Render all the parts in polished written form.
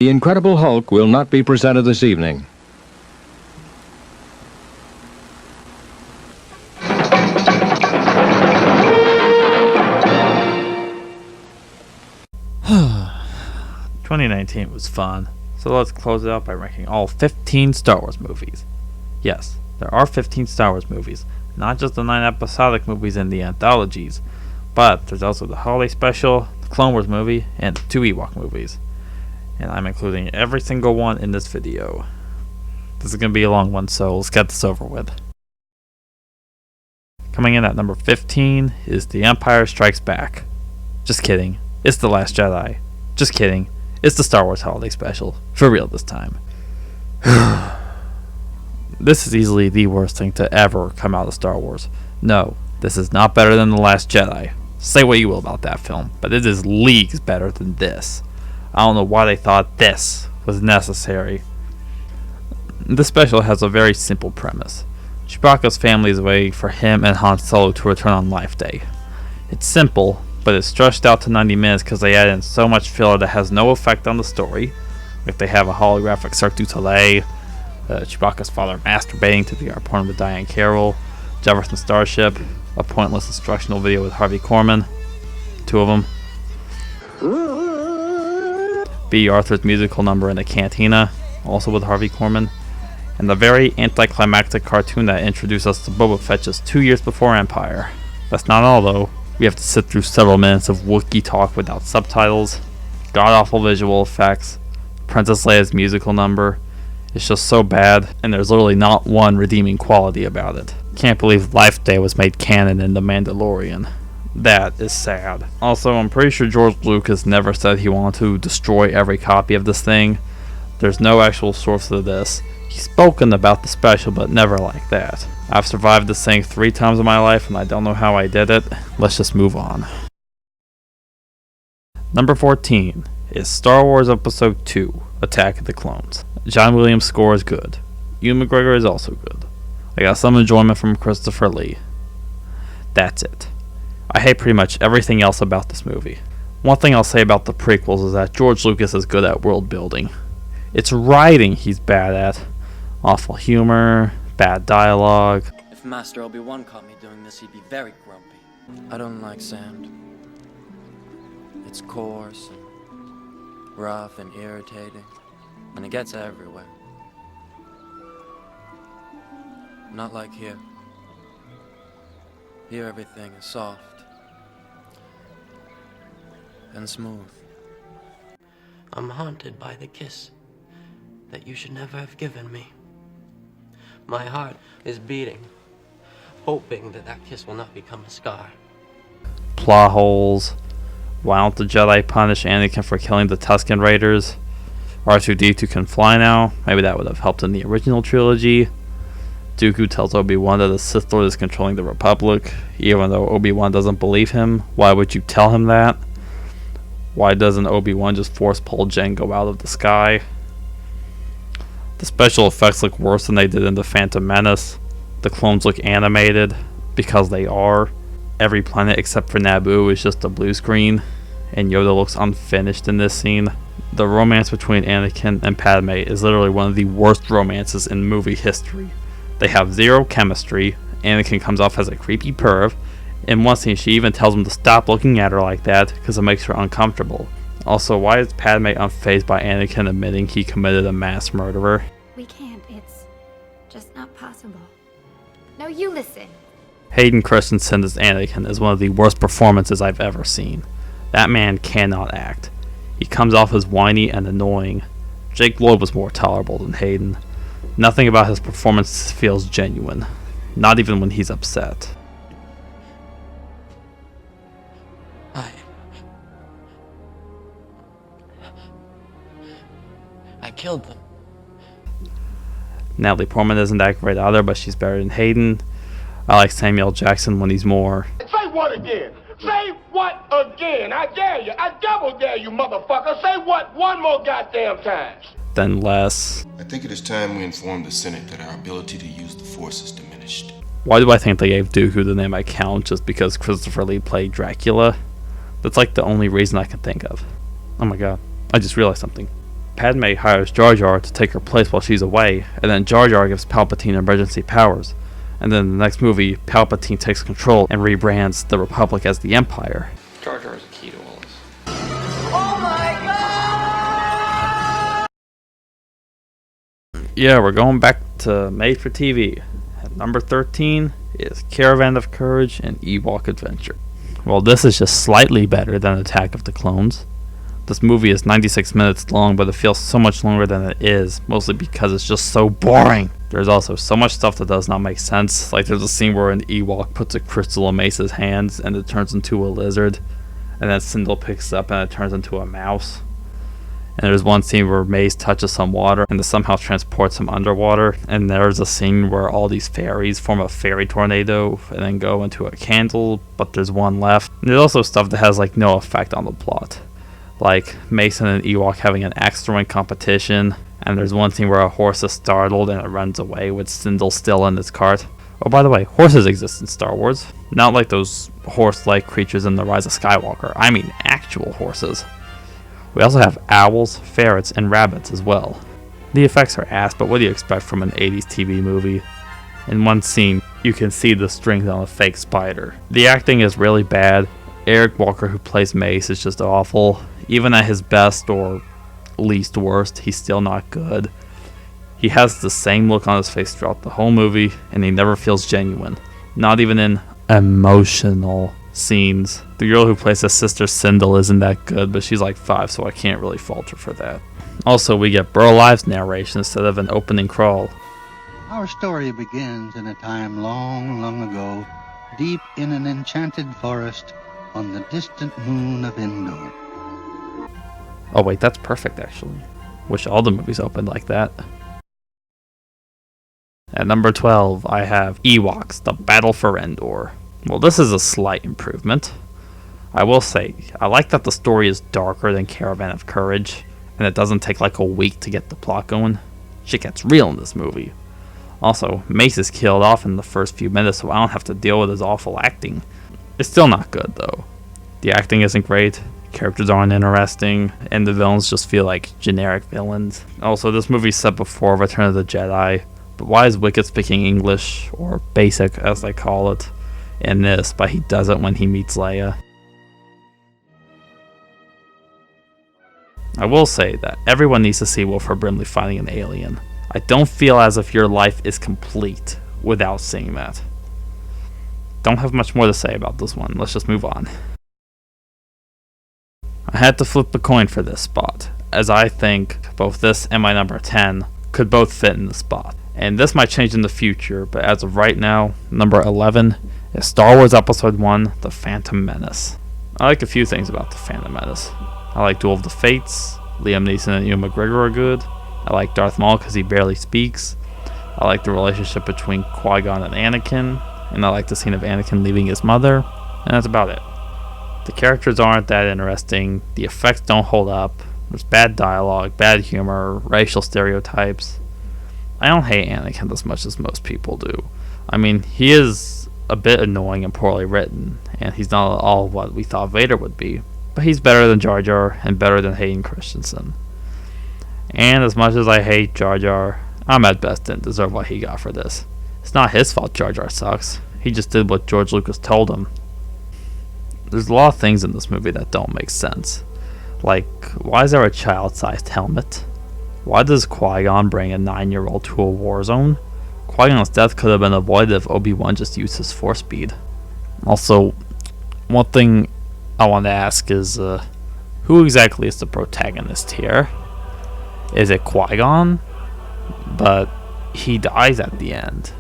The Incredible Hulk will not be presented this evening. "2019 was fun, so let's close it out by ranking all 15 Star Wars movies. Yes, there are 15 Star Wars movies, not just the 9 episodic movies and the anthologies, but there's also the Holiday Special, the Clone Wars movie, and the 2 Ewok movies. And I'm including every single one in this video. This is going to be a long one, so let's get this over with. Coming in at number 15 is The Empire Strikes Back. Just kidding, it's The Last Jedi. Just kidding, it's the Star Wars Holiday Special. For real this time. This is easily the worst thing to ever come out of Star Wars. No, this is not better than The Last Jedi. Say what you will about that film, but it is leagues better than this. I don't know why they thought this was necessary. The special has a very simple premise. Chewbacca's family is waiting for him and Han Solo to return on Life Day. It's simple, but it's stretched out to 90 minutes because they add in so much filler that has no effect on the story. Like they have a holographic Cirque du Soleil, Chewbacca's father masturbating to VR porn with Diane Carroll, Jefferson Starship, a pointless instructional video with Harvey Korman, 2 of them. B. Arthur's musical number in the cantina, also with Harvey Korman, and the very anticlimactic cartoon that introduced us to Boba Fett just 2 years before Empire. That's not all though. We have to sit through several minutes of Wookiee talk without subtitles, god-awful visual effects, Princess Leia's musical number. It's just so bad, and there's literally not one redeeming quality about it. Can't believe Life Day was made canon in The Mandalorian. That is sad. Also, I'm pretty sure George Lucas never said he wanted to destroy every copy of this thing. There's no actual source of this. He's spoken about the special, but never like that. I've survived this thing 3 times in my life, and I don't know how I did it. Let's just move on. Number 14 is Star Wars Episode 2, Attack of the Clones. John Williams' score is good. Ewan McGregor is also good. I got some enjoyment from Christopher Lee. That's it. I hate pretty much everything else about this movie. One thing I'll say about the prequels is that George Lucas is good at world building. It's writing he's bad at. Awful humor, bad dialogue. If Master Obi-Wan caught me doing this, he'd be very grumpy. I don't like sand. It's coarse and rough and irritating, and it gets everywhere. Not like here. Here everything is soft and smooth. I'm haunted by the kiss that you should never have given me. My heart is beating, hoping that that kiss will not become a scar. Plot holes. Why don't the Jedi punish Anakin for killing the Tusken Raiders? R2-D2 can fly now. Maybe that would have helped in the original trilogy. Dooku tells Obi-Wan that the Sith Lord is controlling the Republic, even though Obi-Wan doesn't believe him. Why would you tell him that? Why doesn't Obi-Wan just force pull Jango out of the sky? The special effects look worse than they did in The Phantom Menace. The clones look animated, because they are. Every planet except for Naboo is just a blue screen, and Yoda looks unfinished in this scene. The romance between Anakin and Padme is literally one of the worst romances in movie history. They have zero chemistry. Anakin comes off as a creepy perv. In one scene, she even tells him to stop looking at her like that because it makes her uncomfortable. Also, why is Padme unfazed by Anakin admitting he committed a mass murderer? We can't. It's just not possible. No, you listen. Hayden Christensen as Anakin is one of the worst performances I've ever seen. That man cannot act. He comes off as whiny and annoying. Jake Lloyd was more tolerable than Hayden. Nothing about his performance feels genuine, not even when he's upset. I killed them. Natalie Portman isn't that great either, but she's better than Hayden. I like Samuel Jackson when he's more... Say what again? Say what again? I dare you. I double dare you, motherfucker. Say what one more goddamn time. Than less. I think it is time we inform the Senate that our ability to use the Force is diminished. Why do I think they gave Dooku the name I count just because Christopher Lee played Dracula? That's like the only reason I can think of. Oh my god, I just realized something. Padme hires Jar Jar to take her place while she's away, and then Jar Jar gives Palpatine emergency powers. And then in the next movie, Palpatine takes control and rebrands the Republic as the Empire. Jar Jar is a key to all this. Yeah, we're going back to made for TV. At number 13 is Caravan of Courage and Ewok Adventure. Well, this is just slightly better than Attack of the Clones. This movie is 96 minutes long, but it feels so much longer than it is, mostly because it's just so boring. There's also so much stuff that does not make sense, like there's a scene where an Ewok puts a crystal in Mace's hands and it turns into a lizard, and then Sindel picks it up and it turns into a mouse. And there's one scene where Mace touches some water and it somehow transports him underwater, and there's a scene where all these fairies form a fairy tornado and then go into a candle, but there's one left. And there's also stuff that has like no effect on the plot, like Mason and Ewok having an axe throwing competition, and there's one scene where a horse is startled and it runs away with Sindel still in its cart. Oh, by the way, horses exist in Star Wars. Not like those horse-like creatures in The Rise of Skywalker. I mean actual horses. We also have owls, ferrets, and rabbits as well. The effects are ass, but what do you expect from an 80s TV movie? In one scene, you can see the strings on a fake spider. The acting is really bad. Eric Walker, who plays Mace, is just awful. Even at his best or least worst, he's still not good. He has the same look on his face throughout the whole movie, and he never feels genuine. Not even in emotional scenes. The girl who plays his sister Sindel isn't that good, but she's like 5, so I can't really fault her for that. Also, we get Burl Ives' narration instead of an opening crawl. Our story begins in a time long, long ago, deep in an enchanted forest on the distant moon of Endor. Oh wait, that's perfect actually. Wish all the movies opened like that. At number 12, I have Ewoks, The Battle for Endor. Well, this is a slight improvement. I will say, I like that the story is darker than Caravan of Courage, and it doesn't take like a week to get the plot going. Shit gets real in this movie. Also, Mace is killed off in the first few minutes, so I don't have to deal with his awful acting. It's still not good, though. The acting isn't great, characters aren't interesting, and the villains just feel like generic villains. Also, this movie's set before Return of the Jedi, but why is Wicket speaking English, or basic as they call it, in this, but he doesn't when he meets Leia? I will say that everyone needs to see Wilford Brimley fighting an alien. I don't feel as if your life is complete without seeing that. Don't have much more to say about this one, let's just move on. I had to flip a coin for this spot, as I think both this and my number 10 could both fit in the spot. And this might change in the future, but as of right now, number 11 is Star Wars Episode 1, The Phantom Menace. I like a few things about The Phantom Menace. I like Duel of the Fates, Liam Neeson and Ewan McGregor are good. I like Darth Maul because he barely speaks. I like the relationship between Qui-Gon and Anakin, and I like the scene of Anakin leaving his mother, and that's about it. The characters aren't that interesting, the effects don't hold up, there's bad dialogue, bad humor, racial stereotypes. I don't hate Anakin as much as most people do. I mean, he is a bit annoying and poorly written, and he's not at all what we thought Vader would be, but he's better than Jar Jar and better than Hayden Christensen. And as much as I hate Jar Jar, I'm at best didn't deserve what he got for this. It's not his fault Jar Jar sucks, he just did what George Lucas told him. There's a lot of things in this movie that don't make sense. Like, why is there a child-sized helmet? Why does Qui-Gon bring a 9-year-old to a war zone? Qui-Gon's death could have been avoided if Obi-Wan just used his force speed. Also, one thing I want to ask is, who exactly is the protagonist here? Is it Qui-Gon? But he dies at the end.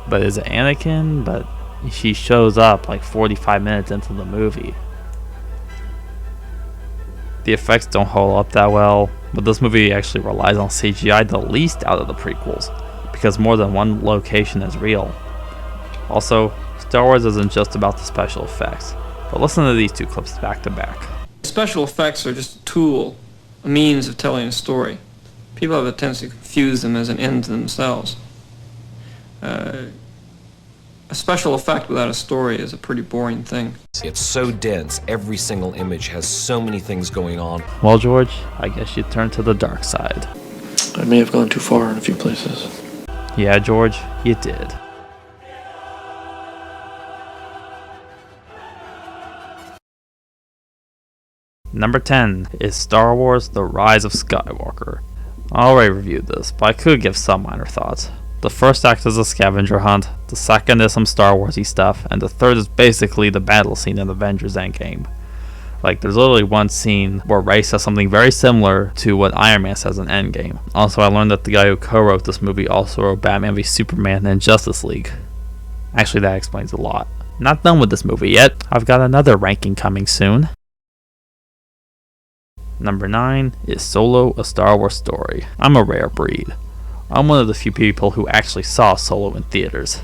But is it Anakin? But he shows up like 45 minutes into the movie. The effects don't hold up that well, but this movie actually relies on CGI the least out of the prequels, because more than one location is real. Also, Star Wars isn't just about the special effects, but listen to these two clips back to back. Special effects are just a tool, a means of telling a story. People have a tendency to confuse them as an end to themselves. A special effect without a story is a pretty boring thing. It's so dense, every single image has so many things going on. Well, George, I guess you turned to the dark side. I may have gone too far in a few places. Yeah, George, you did. Number 10 is Star Wars The Rise of Skywalker. I already reviewed this, but I could give some minor thoughts. The first act is a scavenger hunt, the second is some Star Warsy stuff, and the third is basically the battle scene in Avengers Endgame. Like, there's literally one scene where Rey says something very similar to what Iron Man says in Endgame. Also, I learned that the guy who co-wrote this movie also wrote Batman v Superman and Justice League. Actually, that explains a lot. Not done with this movie yet. I've got another ranking coming soon. Number 9 is Solo, A Star Wars Story. I'm a rare breed. I'm one of the few people who actually saw Solo in theaters.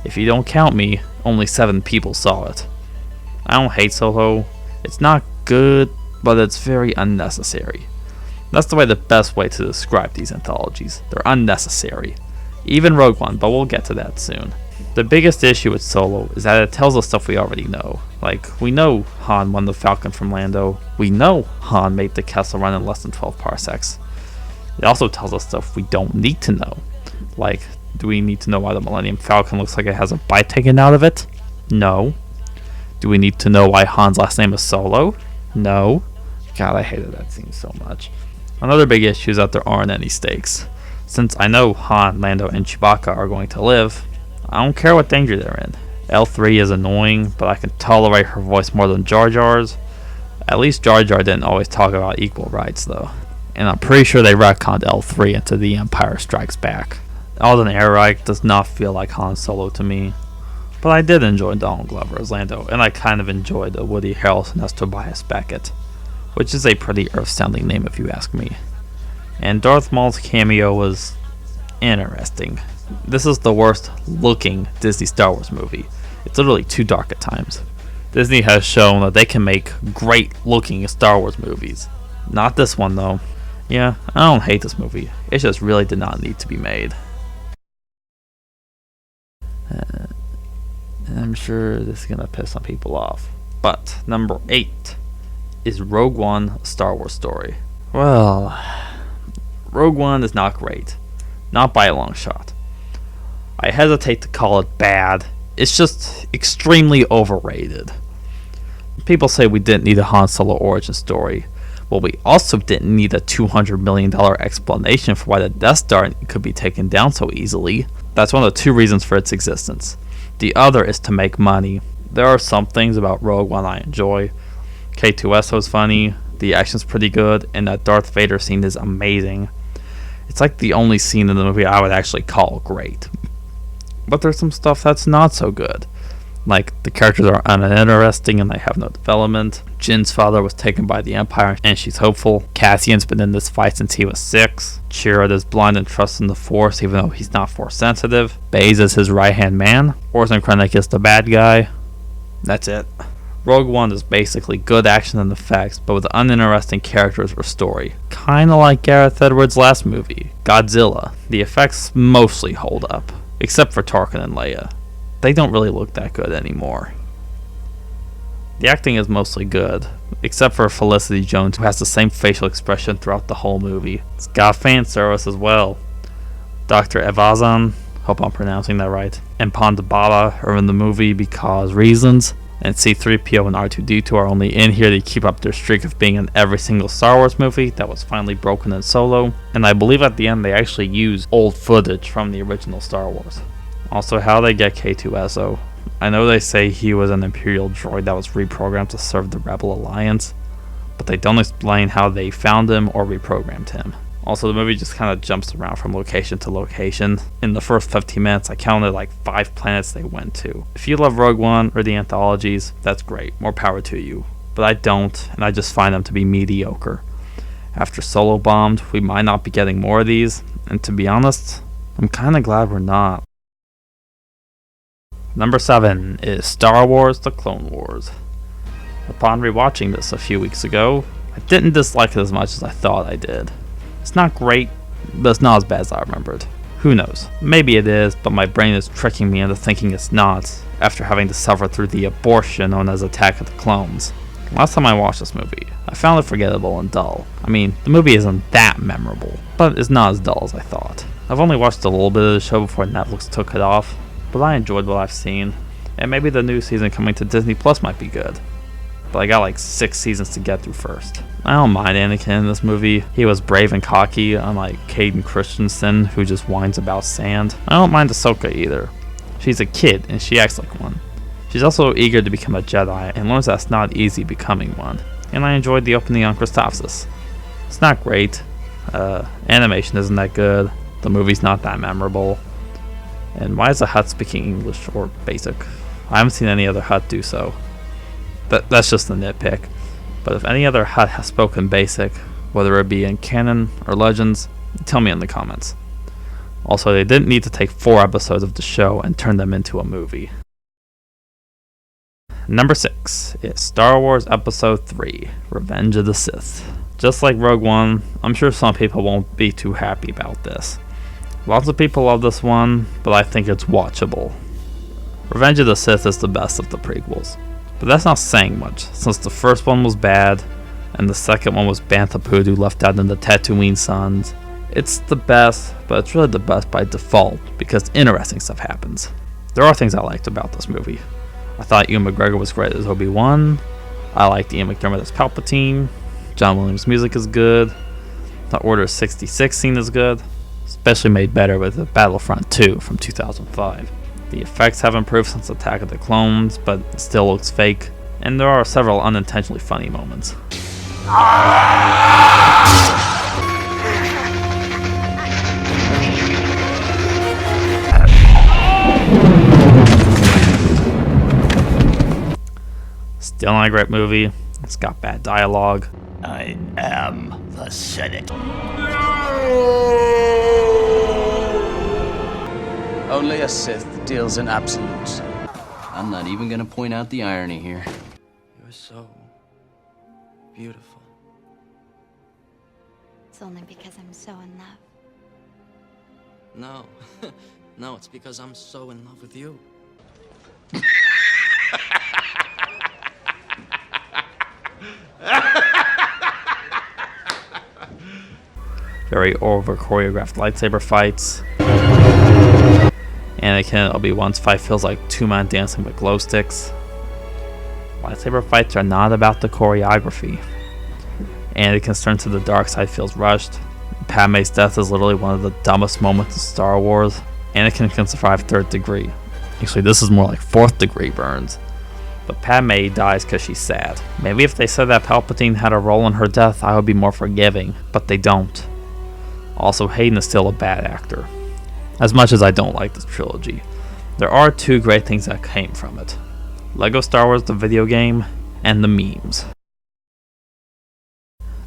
If you don't count me, only 7 people saw it. I don't hate Solo. It's not good, but it's very unnecessary. That's the best way to describe these anthologies. They're unnecessary. Even Rogue One, but we'll get to that soon. The biggest issue with Solo is that it tells us stuff we already know. Like, we know Han won the Falcon from Lando. We know Han made the Kessel Run in less than 12 parsecs. It also tells us stuff we don't need to know. Like, do we need to know why the Millennium Falcon looks like it has a bite taken out of it? No. Do we need to know why Han's last name is Solo? No. God, I hated that scene so much. Another big issue is that there aren't any stakes. Since I know Han, Lando, and Chewbacca are going to live, I don't care what danger they're in. L3 is annoying, but I can tolerate her voice more than Jar Jar's. At least Jar Jar didn't always talk about equal rights, though. And I'm pretty sure they retconned L3 into The Empire Strikes Back. Alden Ehrenreich does not feel like Han Solo to me. But I did enjoy Donald Glover as Lando, and I kind of enjoyed Woody Harrelson as Tobias Beckett, which is a pretty earth-sounding name if you ask me. And Darth Maul's cameo was interesting. This is the worst looking Disney Star Wars movie. It's literally too dark at times. Disney has shown that they can make great looking Star Wars movies. Not this one though. Yeah, I don't hate this movie. It just really did not need to be made. I'm sure this is gonna piss some people off. But number 8 is Rogue One, A Star Wars Story. Well, Rogue One is not great. Not by a long shot. I hesitate to call it bad. It's just extremely overrated. People say we didn't need a Han Solo origin story. Well, we also didn't need a $200 million explanation for why the Death Star could be taken down so easily. That's one of the 2 reasons for its existence. The other is to make money. There are some things about Rogue One I enjoy. K2SO is funny, the action's pretty good, and that Darth Vader scene is amazing. It's like the only scene in the movie I would actually call great. But there's some stuff that's not so good. Like, the characters are uninteresting and they have no development. Jin's father was taken by the Empire and she's hopeful. Cassian's been in this fight since he was 6. Chirrut is blind and trusts in the Force even though he's not Force sensitive. Baze is his right-hand man. Orson Krennic is the bad guy. That's it. Rogue One is basically good action and effects, but with uninteresting characters or story. Kinda like Gareth Edwards' last movie, Godzilla. The effects mostly hold up, except for Tarkin and Leia. They don't really look that good anymore. The acting is mostly good, except for Felicity Jones, who has the same facial expression throughout the whole movie. It's got fan service as well. Dr. Evazan, hope I'm pronouncing that right, and Ponda Baba are in the movie because reasons, and C-3PO and R2-D2 are only in here to keep up their streak of being in every single Star Wars movie that was finally broken in Solo, and I believe at the end they actually use old footage from the original Star Wars. Also, how they get K2SO. I know they say he was an Imperial droid that was reprogrammed to serve the Rebel Alliance, but they don't explain how they found him or reprogrammed him. Also, the movie just kind of jumps around from location to location. In the first 15 minutes, I counted like 5 planets they went to. If you love Rogue One or the anthologies, that's great, more power to you. But I don't, and I just find them to be mediocre. After Solo bombed, we might not be getting more of these, and to be honest, I'm kinda glad we're not. Number 7 is Star Wars The Clone Wars. Upon rewatching this a few weeks ago, I didn't dislike it as much as I thought I did. It's not great, but it's not as bad as I remembered. Who knows? Maybe it is, but my brain is tricking me into thinking it's not, after having to suffer through the abortion known as Attack of the Clones. Last time I watched this movie, I found it forgettable and dull. I mean, the movie isn't that memorable, but it's not as dull as I thought. I've only watched a little bit of the show before Netflix took it off, but I enjoyed what I've seen, and maybe the new season coming to Disney Plus might be good. But I got like 6 seasons to get through first. I don't mind Anakin in this movie. He was brave and cocky, unlike Hayden Christensen, who just whines about sand. I don't mind Ahsoka either. She's a kid, and she acts like one. She's also eager to become a Jedi, and learns that it's not easy becoming one. And I enjoyed the opening on Christophsis. It's not great. Animation isn't that good. The movie's not that memorable. And why is the Hutt speaking English or basic? I haven't seen any other Hutt do so. That's just a nitpick. But if any other Hutt has spoken basic, whether it be in canon or legends, tell me in the comments. Also, they didn't need to take 4 episodes of the show and turn them into a movie. Number 6 is Star Wars Episode 3, Revenge of the Sith. Just like Rogue One, I'm sure some people won't be too happy about this. Lots of people love this one, but I think it's watchable. Revenge of the Sith is the best of the prequels. But that's not saying much, since the first one was bad, and the second one was Bantha Poodoo left out in the Tatooine Suns. It's the best, but it's really the best by default, because interesting stuff happens. There are things I liked about this movie. I thought Ewan McGregor was great as Obi-Wan. I liked Ian McDiarmid as Palpatine. John Williams' music is good. The Order 66 scene is good, especially made better with the Battlefront 2 from 2005. The effects have improved since Attack of the Clones, but it still looks fake, and there are several unintentionally funny moments. Still not a great movie. It's got bad dialogue. I am the Senate. Only a Sith deals in absolutes. I'm not even gonna point out the irony here. You're so beautiful. It's only because I'm so in love. No. No, it's because I'm so in love with you. Very over choreographed lightsaber fights. Anakin and Obi-Wan's fight feels like 2 men dancing with glow sticks. Lightsaber fights are not about the choreography. Anakin's turn to the dark side feels rushed. Padme's death is literally one of the dumbest moments in Star Wars. Anakin can survive 3rd degree. Actually, this is more like 4th degree burns. But Padme dies because she's sad. Maybe if they said that Palpatine had a role in her death, I would be more forgiving, but they don't. Also, Hayden is still a bad actor. As much as I don't like this trilogy, there are 2 great things that came from it. Lego Star Wars the video game, and the memes.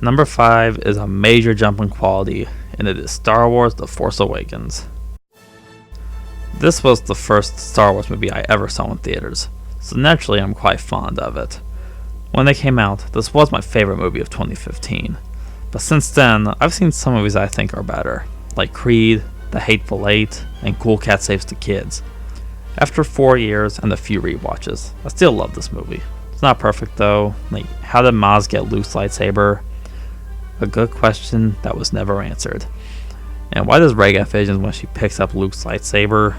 Number 5 is a major jump in quality, and it is Star Wars The Force Awakens. This was the first Star Wars movie I ever saw in theaters, so naturally I'm quite fond of it. When they came out, this was my favorite movie of 2015, but since then, I've seen some movies I think are better, like Creed, The Hateful Eight, and Cool Cat Saves the Kids. After 4 years and a few rewatches, I still love this movie. It's not perfect though, like how did Maz get Luke's lightsaber? A good question that was never answered. And why does Rey get visions when she picks up Luke's lightsaber?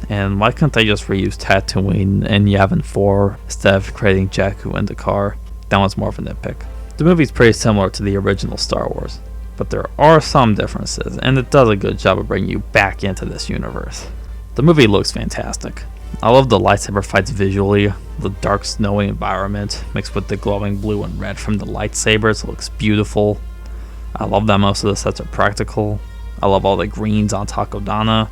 And why couldn't they just reuse Tatooine and Yavin 4 instead of creating Jakku and Dakar? That one's more of a nitpick. The movie's pretty similar to the original Star Wars, but there are some differences, and it does a good job of bringing you back into this universe. The movie looks fantastic. I love the lightsaber fights visually. The dark snowy environment mixed with the glowing blue and red from the lightsabers looks beautiful. I love that most of the sets are practical. I love all the greens on Takodana.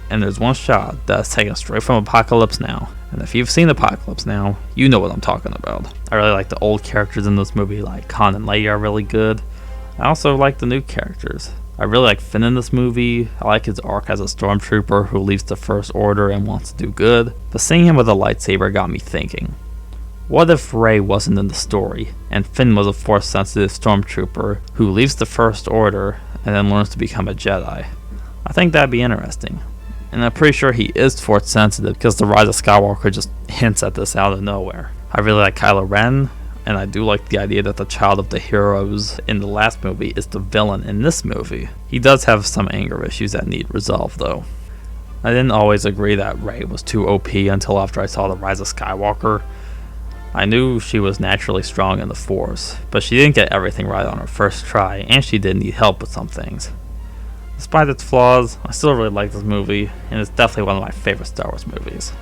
And there's one shot that's taken straight from Apocalypse Now. And if you've seen Apocalypse Now, you know what I'm talking about. I really like the old characters in this movie, like Han and Leia are really good. I also like the new characters. I really like Finn in this movie. I like his arc as a stormtrooper who leaves the First Order and wants to do good. But seeing him with a lightsaber got me thinking. What if Rey wasn't in the story, and Finn was a Force-sensitive stormtrooper who leaves the First Order and then learns to become a Jedi? I think that'd be interesting. And I'm pretty sure he is force sensitive because The Rise of Skywalker just hints at this out of nowhere. I really like Kylo Ren, and I do like the idea that the child of the heroes in the last movie is the villain in this movie. He does have some anger issues that need resolved though. I didn't always agree that Rey was too OP until after I saw The Rise of Skywalker. I knew she was naturally strong in the Force, but she didn't get everything right on her first try, and she did need help with some things. Despite its flaws, I still really like this movie, and it's definitely one of my favorite Star Wars movies.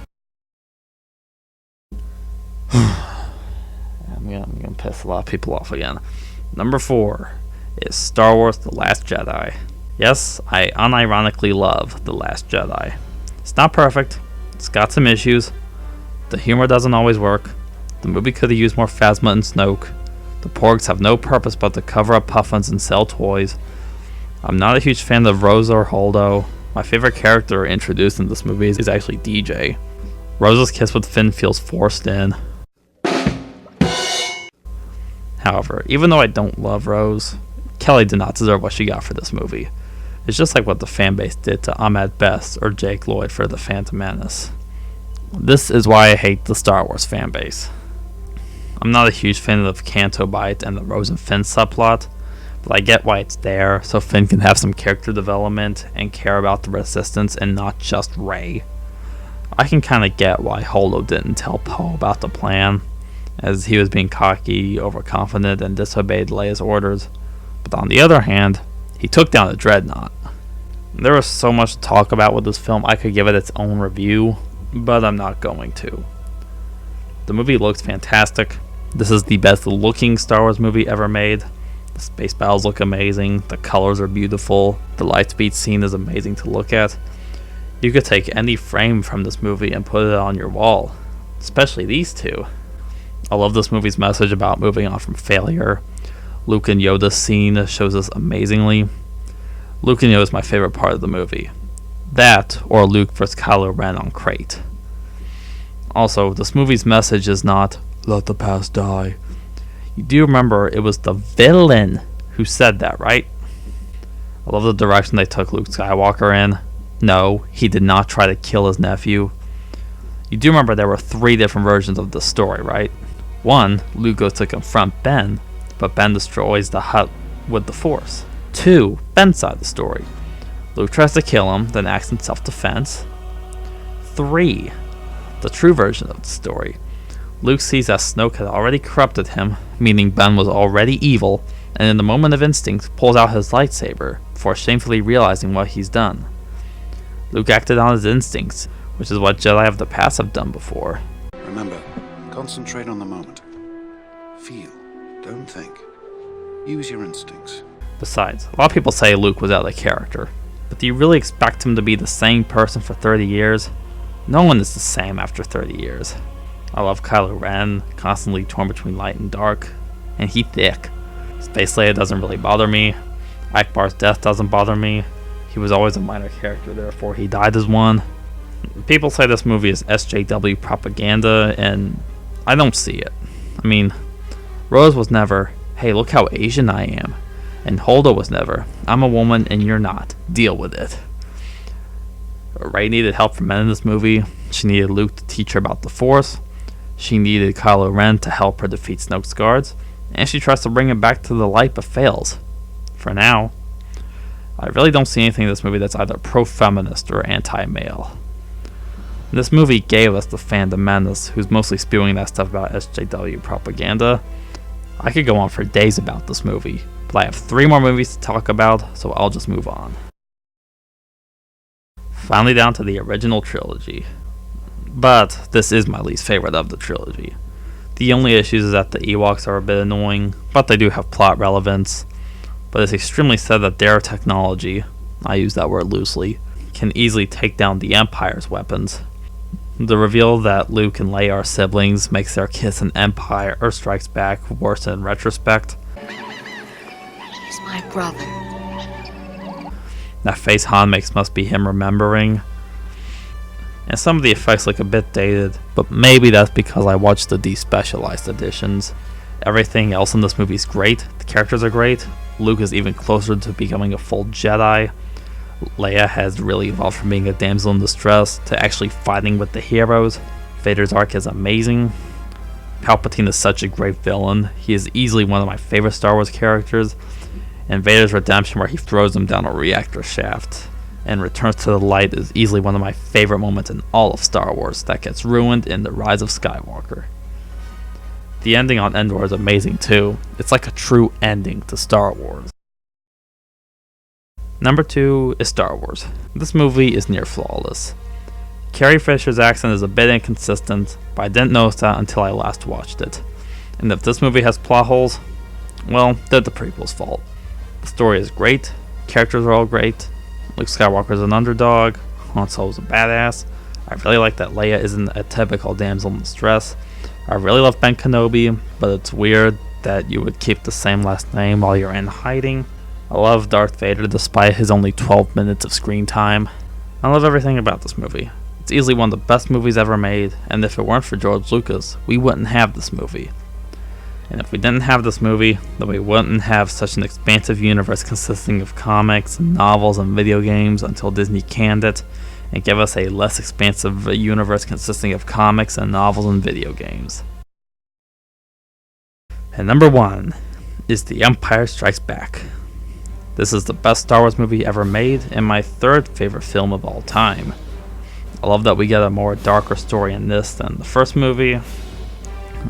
I'm gonna piss a lot of people off again. Number 4 is Star Wars The Last Jedi. Yes, I unironically love The Last Jedi. It's not perfect, it's got some issues, the humor doesn't always work, the movie could have used more Phasma and Snoke, the Porgs have no purpose but to cover up puffins and sell toys. I'm not a huge fan of Rose or Holdo. My favorite character introduced in this movie is actually DJ. Rose's kiss with Finn feels forced in. However, even though I don't love Rose, Kelly did not deserve what she got for this movie. It's just like what the fanbase did to Ahmed Best or Jake Lloyd for The Phantom Menace. This is why I hate the Star Wars fanbase. I'm not a huge fan of Canto Bight and the Rose and Finn subplot, but I get why it's there, so Finn can have some character development and care about the Resistance and not just Rey. I can kinda get why Holdo didn't tell Poe about the plan, as he was being cocky, overconfident, and disobeyed Leia's orders. But on the other hand, he took down a dreadnought. There was so much to talk about with this film, I could give it its own review, but I'm not going to. The movie looks fantastic. This is the best looking Star Wars movie ever made. The space battles look amazing, the colors are beautiful, the lightspeed scene is amazing to look at. You could take any frame from this movie and put it on your wall, especially these two. I love this movie's message about moving on from failure. Luke and Yoda's scene shows us amazingly. Luke and Yoda is my favorite part of the movie. That, or Luke vs. Kylo Ren on Crate. Also, this movie's message is not, let the past die. You do remember it was the villain who said that, right? I love the direction they took Luke Skywalker in. No, he did not try to kill his nephew. You do remember there were 3 different versions of the story, right? 1, Luke goes to confront Ben, but Ben destroys the hut with the Force. 2, Ben's side of the story. Luke tries to kill him, then acts in self-defense. 3, the true version of the story. Luke sees that Snoke had already corrupted him, meaning Ben was already evil, and in the moment of instinct pulls out his lightsaber, before shamefully realizing what he's done. Luke acted on his instincts, which is what Jedi of the past have done before. Remember, concentrate on the moment. Feel, don't think. Use your instincts. Besides, a lot of people say Luke was out of character, but do you really expect him to be the same person for 30 years? No one is the same after 30 years. I love Kylo Ren, constantly torn between light and dark, and he thick. Space Leia doesn't really bother me. Akbar's death doesn't bother me. He was always a minor character, therefore he died as one. People say this movie is SJW propaganda, and I don't see it. I mean, Rose was never, hey, look how Asian I am. And Holdo was never, I'm a woman and you're not. Deal with it. Rey needed help from men in this movie. She needed Luke to teach her about the Force. She needed Kylo Ren to help her defeat Snoke's guards. And she tries to bring him back to the light but fails. For now. I really don't see anything in this movie that's either pro-feminist or anti-male. This movie gave us the Phantom Menace, who's mostly spewing that stuff about SJW propaganda. I could go on for days about this movie, but I have 3 more movies to talk about, so I'll just move on. Finally down to the original trilogy. But this is my least favorite of the trilogy. The only issues is that the Ewoks are a bit annoying, but they do have plot relevance. But it's extremely sad that their technology, I use that word loosely, can easily take down the Empire's weapons. The reveal that Luke and Leia are siblings makes their kiss in Empire Strikes Back worse in retrospect. He's my brother. That face Han makes must be him remembering. And some of the effects look a bit dated, but maybe that's because I watched the despecialized editions. Everything else in this movie is great, the characters are great, Luke is even closer to becoming a full Jedi. Leia has really evolved from being a damsel in distress to actually fighting with the heroes. Vader's arc is amazing. Palpatine is such a great villain. He is easily one of my favorite Star Wars characters. And Vader's redemption, where he throws him down a reactor shaft and returns to the light, is easily one of my favorite moments in all of Star Wars that gets ruined in The Rise of Skywalker. The ending on Endor is amazing too. It's like a true ending to Star Wars. Number 2 is Star Wars. This movie is near flawless. Carrie Fisher's accent is a bit inconsistent, but I didn't notice that until I last watched it. And if this movie has plot holes, well, they're the prequel's fault. The story is great, characters are all great, Luke Skywalker is an underdog, Han Solo's a badass, I really like that Leia isn't a typical damsel in distress, I really love Ben Kenobi, but it's weird that you would keep the same last name while you're in hiding. I love Darth Vader despite his only 12 minutes of screen time. I love everything about this movie. It's easily one of the best movies ever made, and if it weren't for George Lucas, we wouldn't have this movie. And if we didn't have this movie, then we wouldn't have such an expansive universe consisting of comics, and novels, and video games until Disney canned it, and gave us a less expansive universe consisting of comics and novels and video games. And number 1 is The Empire Strikes Back. This is the best Star Wars movie ever made, and my 3rd favorite film of all time. I love that we get a more darker story in this than the first movie.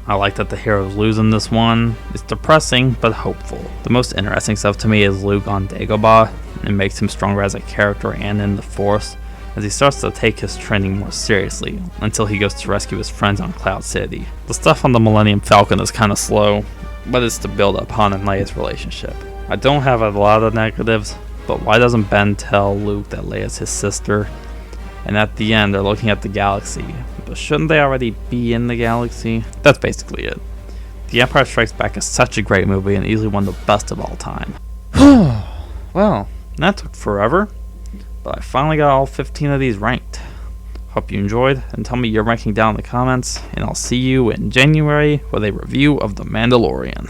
I like that the heroes lose in this one. It's depressing, but hopeful. The most interesting stuff to me is Luke on Dagobah. It makes him stronger as a character and in the Force, as he starts to take his training more seriously, until he goes to rescue his friends on Cloud City. The stuff on the Millennium Falcon is kinda slow, but it's to build up Han and Leia's relationship. I don't have a lot of negatives, but why doesn't Ben tell Luke that Leia's his sister? And at the end, they're looking at the galaxy. But shouldn't they already be in the galaxy? That's basically it. The Empire Strikes Back is such a great movie and easily one of the best of all time. Well, that took forever, but I finally got all 15 of these ranked. Hope you enjoyed, and tell me your ranking down in the comments, and I'll see you in January with a review of The Mandalorian.